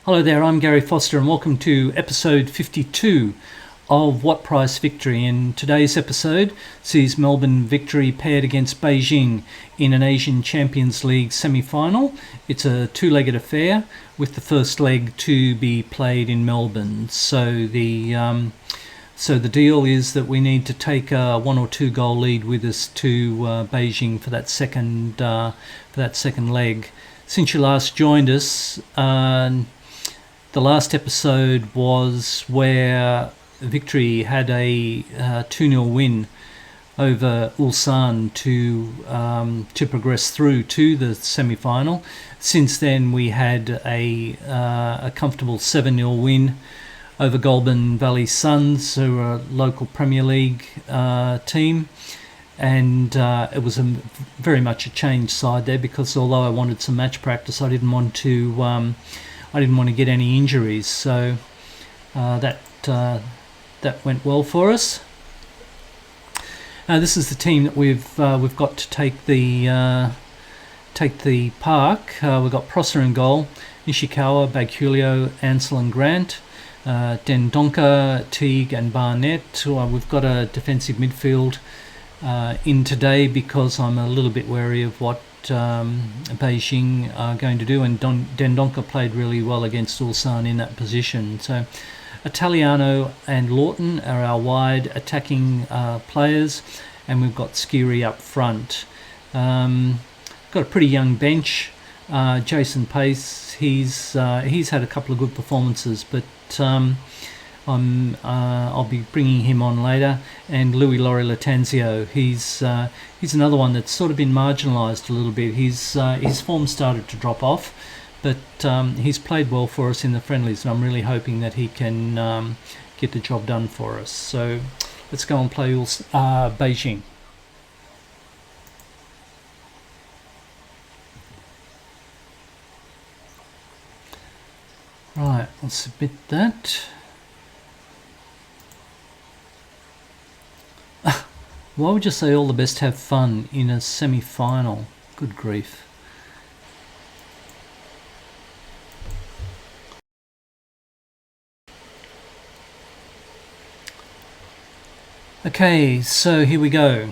Hello there, I'm Garry Foster and welcome to episode 52 of What Price Victory. And today's episode sees Melbourne Victory paired against Beijing in an Asian Champions League semi-final. It's a two-legged affair with the first leg to be played in Melbourne. So the deal is that we need to take a 1 or 2 goal lead with us to Beijing for that second leg. Since you last joined us, the last episode was where Victory had a 2-0 win over Ulsan to progress through to the semi-final. Since then, we had a comfortable 7-0 win over Goulburn Valley Suns, who are a local Premier League team. And it was very much a changed side there, because although I wanted some match practice, I didn't want to get any injuries. So that went well for us. This is the team that we've got to take the park. We've got Prosser in goal, Nishikawa, Bagulio, Ansel and Grant, Dendonka, Teague and Barnett. We've got a defensive midfield in today because I'm a little bit wary of what Beijing are going to do, and Dendonka played really well against Ulsan in that position. So Italiano and Lawton are our wide attacking players, and we've got Skiri up front. Got a pretty young bench. Jason Pace, he's had a couple of good performances, but I'll be bringing him on later. And Louis Laurie Latanzio, he's another one that's sort of been marginalised a little bit. His form started to drop off, but he's played well for us in the friendlies, and I'm really hoping that he can get the job done for us. So let's go and play Beijing. Right, I'll submit that. Why would you say all the best have fun in a semi-final? Good grief. Okay, so here we go.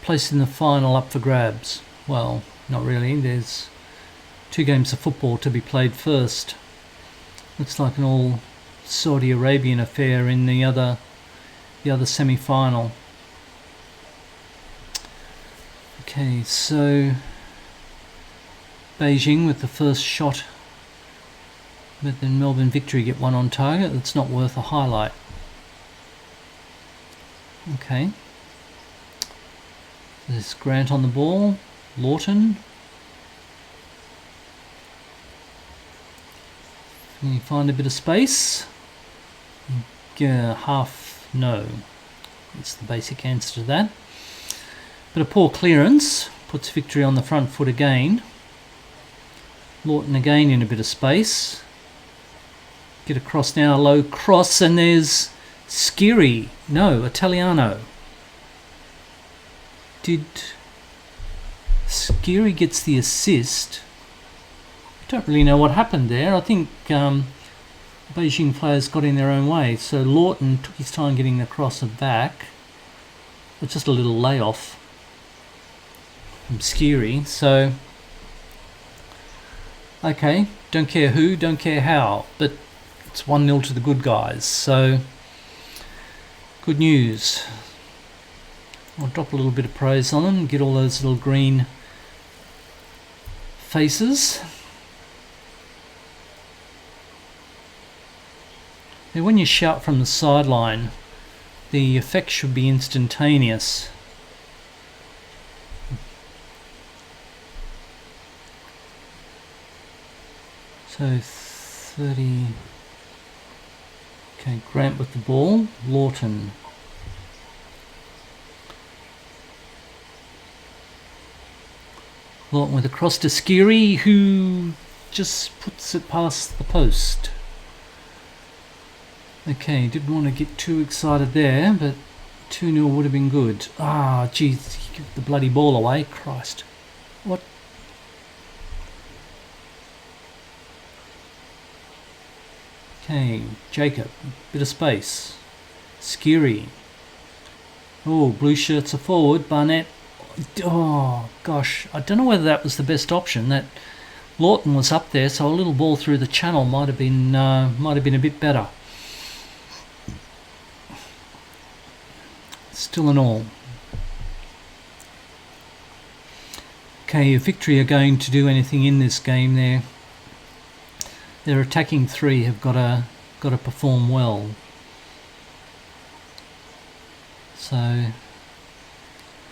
Place in the final up for grabs. Well, not really. There's 2 games of football to be played first. Looks like an all Saudi Arabian affair in the other semi-final. Okay, so Beijing with the first shot, but then Melbourne Victory get one on target. That's not worth a highlight. Okay, there's Grant on the ball, Lawton. Can you find a bit of space? Half no. That's the basic answer to that. But a poor clearance puts Victory on the front foot again. Lawton again in a bit of space. Get across now, low cross, and there's Skiri. No, Italiano. Did Skiri gets the assist? I don't really know what happened there. I think Beijing players got in their own way. So Lawton took his time getting across and back. It's just a little layoff from Skiri. So, okay, don't care who, don't care how, but it's 1-0 to the good guys. So, good news. I'll drop a little bit of praise on them, get all those little green faces. Now, when you shout from the sideline, the effect should be instantaneous. So 30. Okay, Grant with the ball, Lawton. Lawton with a cross to Skiri, who just puts it past the post. Okay, didn't want to get too excited there, but 2-0 would have been good. Ah, geez, give the bloody ball away. Christ. What? Okay, Jacob, bit of space. Skiri. Oh, blue shirts are forward. Barnett. Oh gosh, I don't know whether that was the best option. That Lawton was up there, so a little ball through the channel might have been a bit better. Still in all. Okay, if Victory are going to do anything in this game, their attacking three have got to perform well. So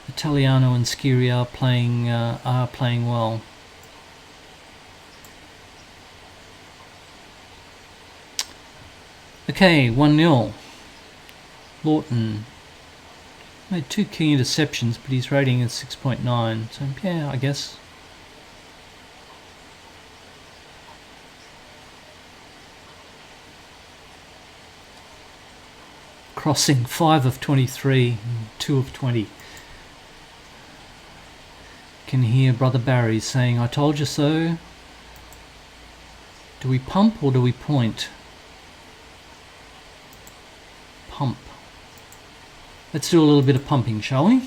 Italiano and Skiri are playing well. Okay, 1-0. Lawton made 2 key interceptions, but his rating is 6.9. So yeah, I guess. Crossing 5 of 23, 2 of 20. Can hear Brother Barry saying, "I told you so." Do we pump or do we point? Pump. Let's do a little bit of pumping, shall we?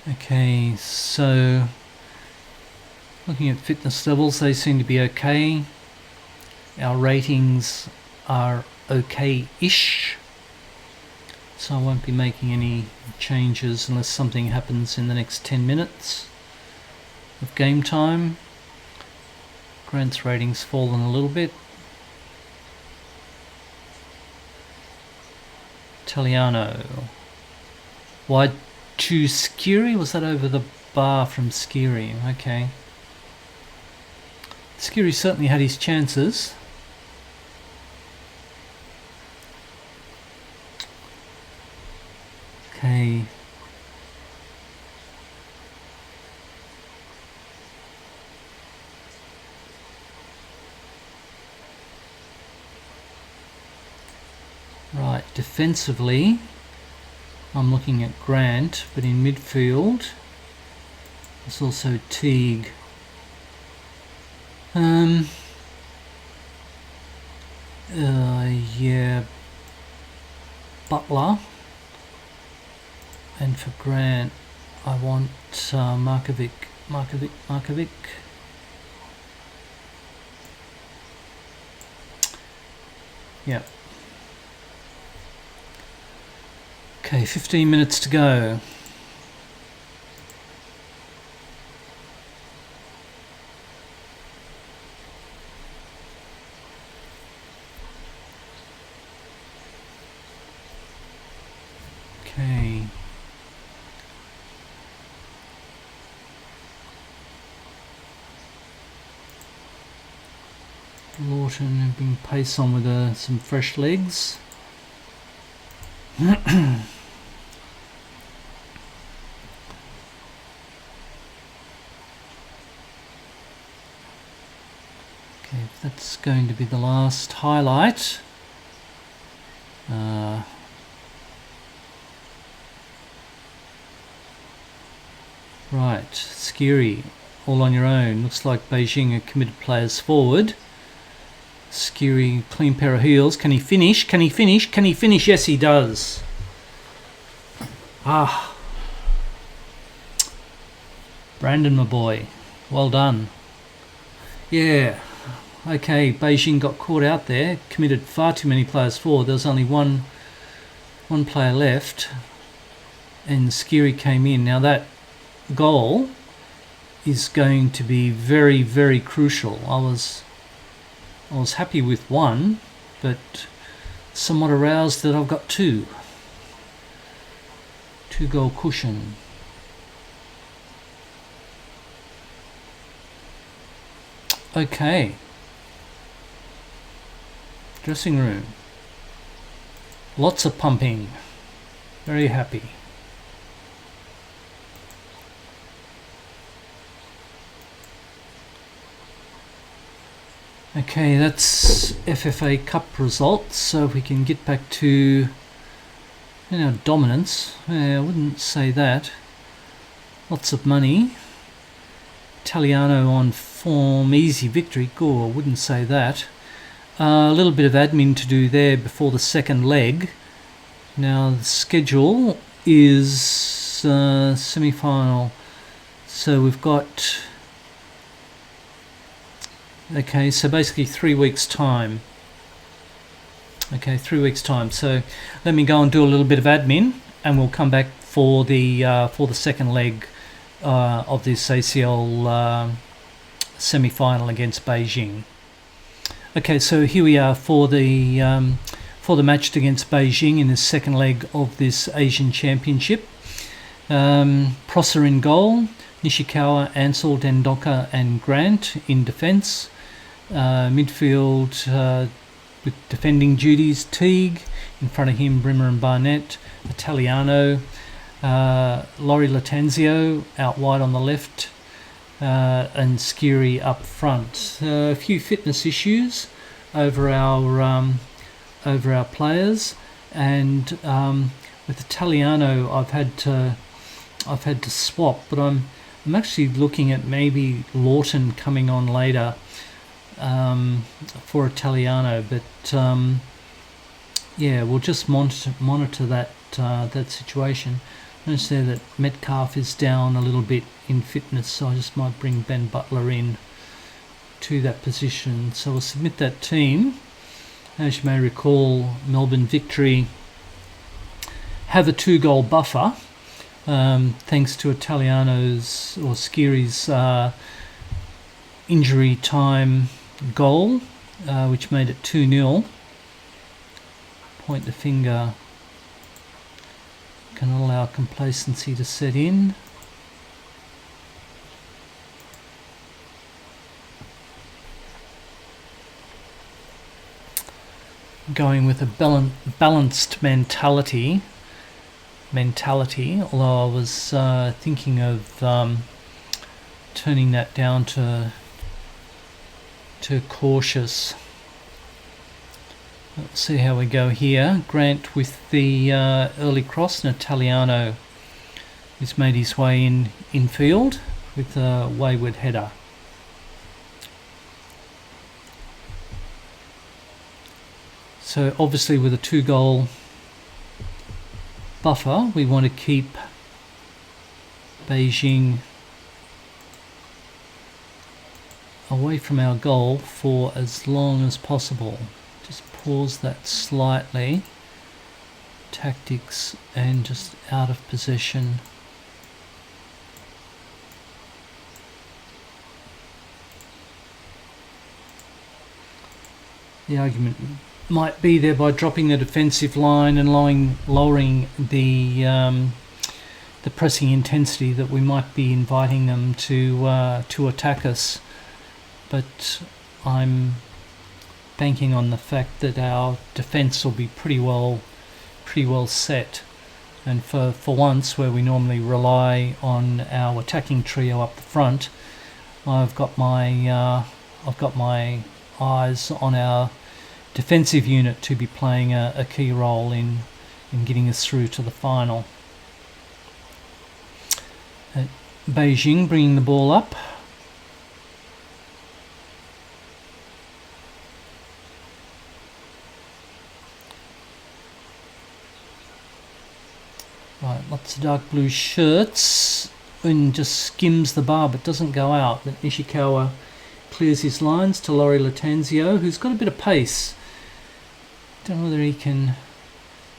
Okay, so looking at fitness levels, they seem to be okay. Our ratings are okay-ish. So I won't be making any changes unless something happens in the next 10 minutes of game time. Grant's rating's fallen a little bit. Italiano. Wide to Skiri? Was that over the bar from Skiri? Okay. Skiri certainly had his chances. Okay. Right, defensively, I'm looking at Grant, but in midfield, there's also Teague. Yeah, Butler. And for Grant, I want Markovic. Yeah. Okay, 15 minutes to go. Okay. Lawton being paced on with some fresh legs. Okay, if that's going to be the last highlight. Right, Skiri, all on your own. Looks like Beijing are committed players forward. Skiri, clean pair of heels. Can he finish? Can he finish? Can he finish? Yes, he does. Ah. Brandon, my boy. Well done. Yeah. Okay, Beijing got caught out there. Committed far too many players forward. There was only one player left. And Skiri came in. Now that goal is going to be very, very crucial. I was happy with one, but somewhat aroused that I've got two goal cushion. Okay. Dressing room. Lots of pumping. Very happy. Okay, that's FFA Cup results. So if we can get back to dominance, I wouldn't say that. Lots of money. Italiano on form, easy victory. Go, I wouldn't say that. A little bit of admin to do there before the second leg. Now the schedule is semi-final. So we've got... Okay, so basically 3 weeks' time. Okay, 3 weeks' time. So let me go and do a little bit of admin, and we'll come back for the second leg of this ACL semi-final against Beijing. Okay, so here we are for the match against Beijing in the second leg of this Asian Championship. Prosser in goal, Nishikawa, Ansel, Dendoka and Grant in defence. Midfield with defending duties, Teague. In front of him, Brimmer and Barnett. Italiano, Laurie Lattanzio out wide on the left, and Skiri up front. A few fitness issues over our players, and with Italiano, I've had to swap, but I'm actually looking at maybe Lawton coming on later for Italiano, but yeah, we'll just monitor that situation. Notice there that Metcalf is down a little bit in fitness, so I just might bring Ben Butler in to that position. So we'll submit that team. As you may recall, Melbourne Victory have a 2-goal buffer, thanks to Italiano's or Skiri's injury time goal, which made it 2-0. Point the finger. Can allow complacency to set in. Going with a balanced mentality, although I was thinking of turning that down to cautious. Let's see how we go here. Grant with the early cross, and Italiano has made his way in field with a wayward header. So obviously with a 2-goal buffer, we want to keep Beijing away from our goal for as long as possible. Just pause that slightly. Tactics and just out of possession. The argument might be there by dropping the defensive line and lowering the pressing intensity, that we might be inviting them to attack us. But I'm banking on the fact that our defence will be pretty well set, and for once, where we normally rely on our attacking trio up the front, I've got my eyes on our defensive unit to be playing a key role in getting us through to the final. Beijing bringing the ball up. Right, lots of dark blue shirts, and just skims the bar but doesn't go out. But Nishikawa clears his lines to Laurie Lattanzio, who's got a bit of pace. Don't know whether he can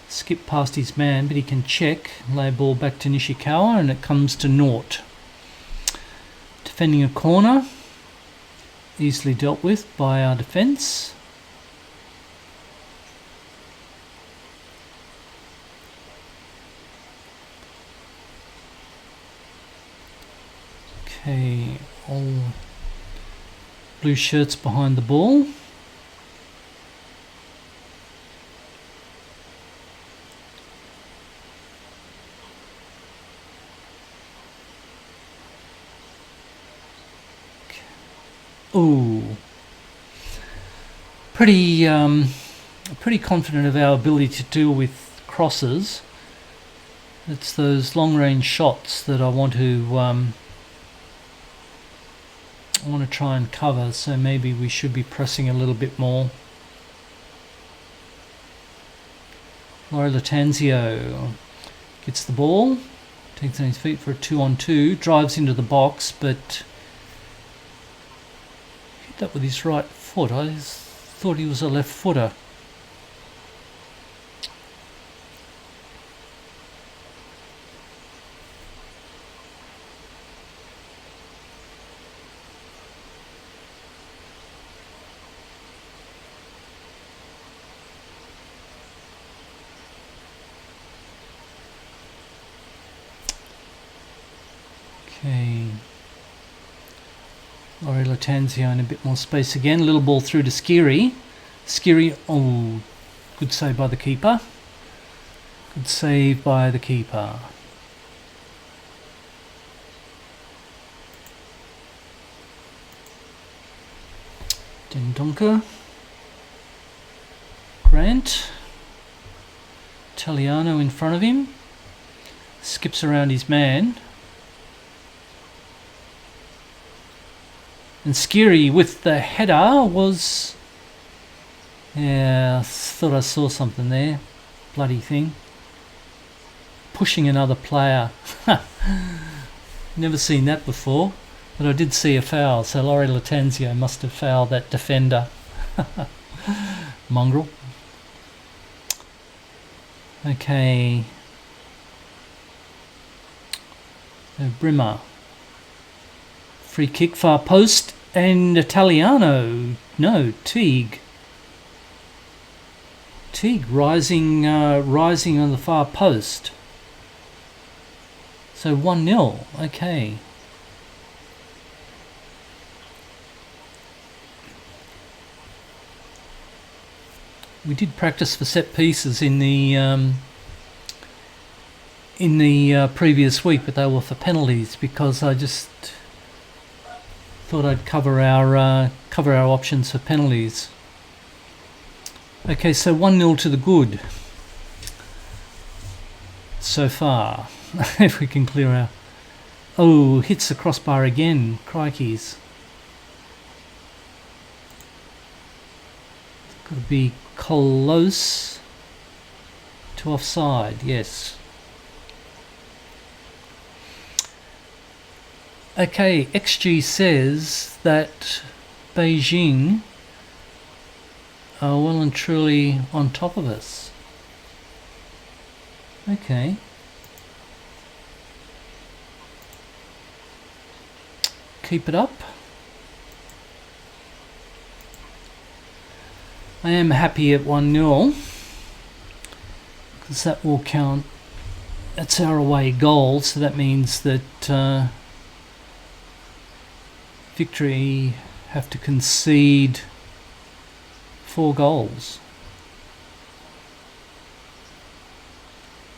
skip past his man, but he can check, lay a ball back to Nishikawa, and it comes to naught. Defending a corner, easily dealt with by our defence. Okay, all blue shirts behind the ball. Ooh. pretty confident of our ability to deal with crosses. It's those long-range shots that I want to try and cover. So maybe we should be pressing a little bit more. Laurie Latanzio gets the ball, takes on his feet for a 2-on-2, drives into the box, but hit that with his right foot. I thought he was a left footer. Okay, Laurie Latanzio in a bit more space again. Little ball through to Skiri. Skiri, oh, good save by the keeper. Good save by the keeper. Dendonka. Grant. Italiano in front of him. Skips around his man. And Skiri with the header was... Yeah, I thought I saw something there. Bloody thing. Pushing another player. Never seen that before. But I did see a foul, so Laurie Latanzio must have fouled that defender. Mongrel. Okay. So Brimmer. Free kick, far post, and Italiano. No, Teague. Teague rising on the far post. So 1-0. Okay. We did practice for set pieces in the previous week, but they were for penalties because I just thought I'd cover our options for penalties. Okay, so 1-0 to the good so far. If we can clear our... Oh, hits the crossbar again. Crikeys. Got to be close to offside, yes. Okay, XG says that Beijing are well and truly on top of us. Okay. Keep it up. I am happy at 1-0 because that will count. That's our away goal, so that means that Victory have to concede 4 goals.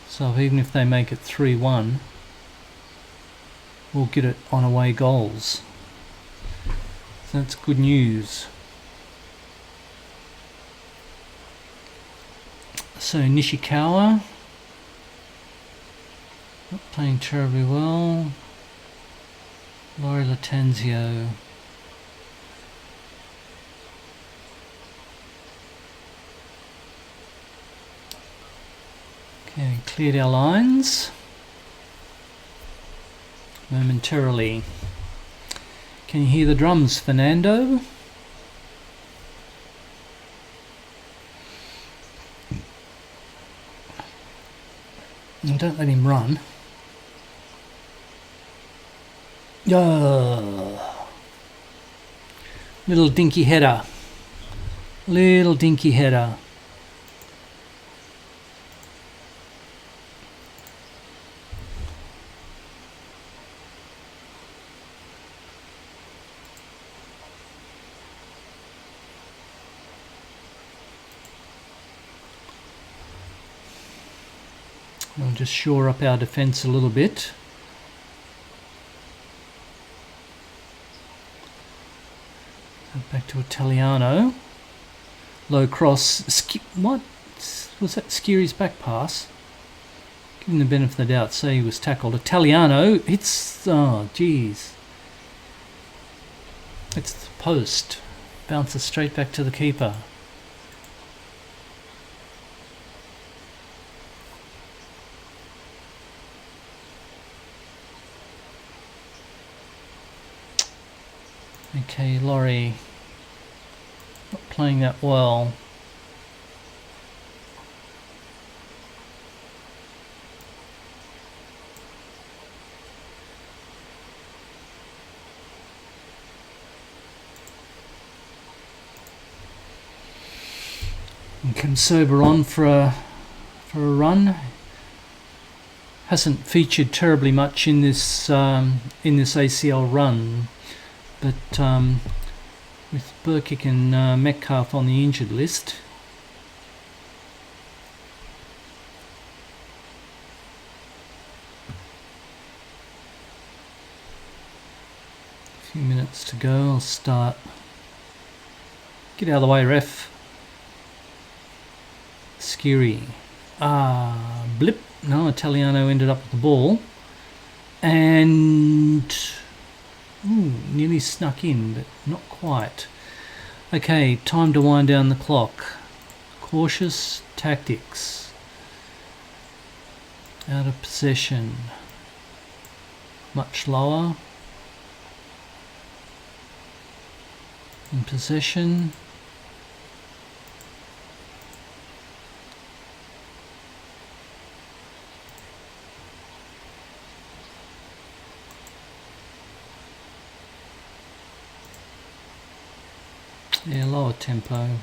So even if they make it 3-1, we'll get it on away goals. So that's good news. So Nishikawa, not playing terribly well. Laurie Latanzio. Okay, cleared our lines momentarily. Can you hear the drums, Fernando? And don't let him run. Little dinky header. Little dinky header. We'll just shore up our defence a little bit. Back to Italiano. Low cross. What was that? Skiri's back pass. Give him the benefit of the doubt. Say he was tackled. Italiano hits. Oh, jeez. It's the post. Bounces straight back to the keeper. Okay, Laurie. Not playing that well. And can sober on for a run. Hasn't featured terribly much in this ACL run, but with Burkitt and Metcalf on the injured list. A few minutes to go. I'll start. Get out of the way, ref. Skiri. Blip. No, Italiano ended up with the ball. And nearly snuck in, but not quite. Okay, time to wind down the clock. Cautious tactics. Out of possession. Much lower. In possession. Yeah, lower tempo.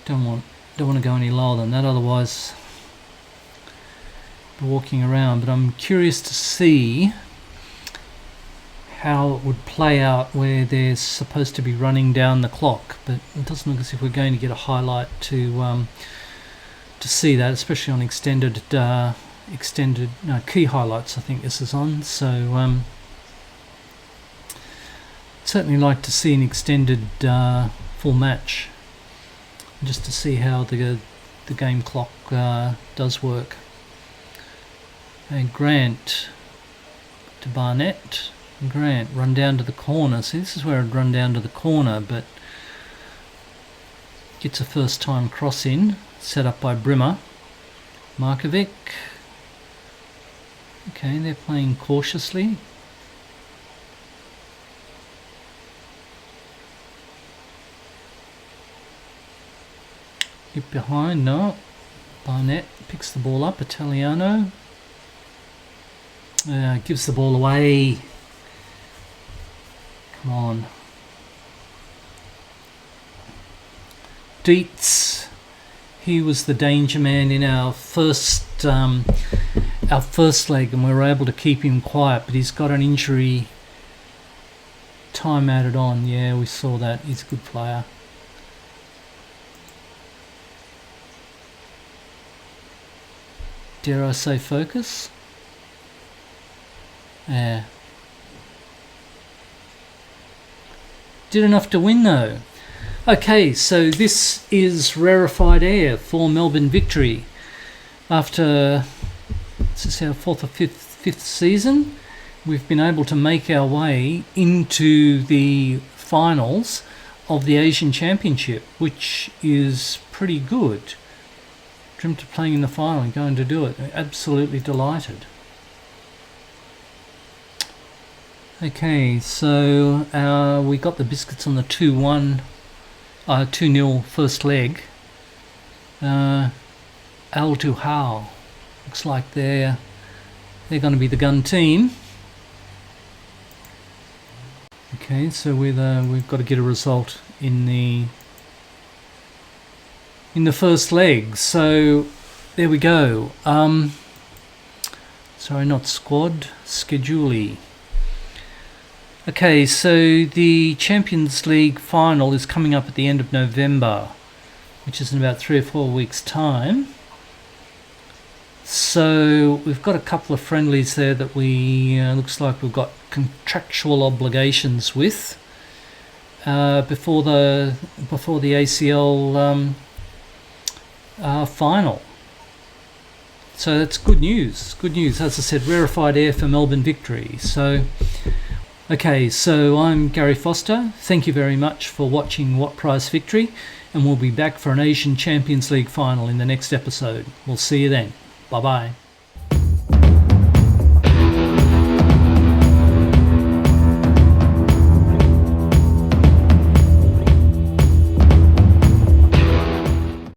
Don't want to go any lower than that, otherwise we're walking around. But I'm curious to see how it would play out where they're supposed to be running down the clock. But it doesn't look as if we're going to get a highlight to see that, especially on extended key highlights. I think this is on. So. Certainly like to see an extended full match, just to see how the game clock does work. And Grant to Barnett. Grant run down to the corner. See, this is where I'd run down to the corner, but gets a first time cross in, set up by Brimmer. Markovic. Okay, they're playing cautiously. Get behind, no. Barnett picks the ball up. Italiano gives the ball away. Come on. Dietz. He was the danger man in our first leg, and we were able to keep him quiet, but he's got an injury. Time added on. Yeah, we saw that. He's a good player. Dare I say focus? Yeah. Did enough to win though. Okay, so this is rarefied air for Melbourne Victory. After, this is our fourth or fifth season, we've been able to make our way into the finals of the Asian Championship, which is pretty good. Dreamt of playing in the final and going to do it. Absolutely delighted. Okay, so we got the biscuits on the 2-0 first leg. Al Tuhal. Looks like they're going to be the gun team. Okay, so we've got to get a result in the first leg. So there we go. Sorry, not squad, schedule. Okay, so the Champions League final is coming up at the end of November, which is in about 3 or 4 weeks' time. So we've got a couple of friendlies there that we looks like we've got contractual obligations with. before the ACL final. So that's good news. Good news. As I said, rarefied air for Melbourne Victory. So, okay, so I'm Garry Foster. Thank you very much for watching What Price Victory, and we'll be back for an Asian Champions League final in the next episode. We'll see you then. Bye-bye.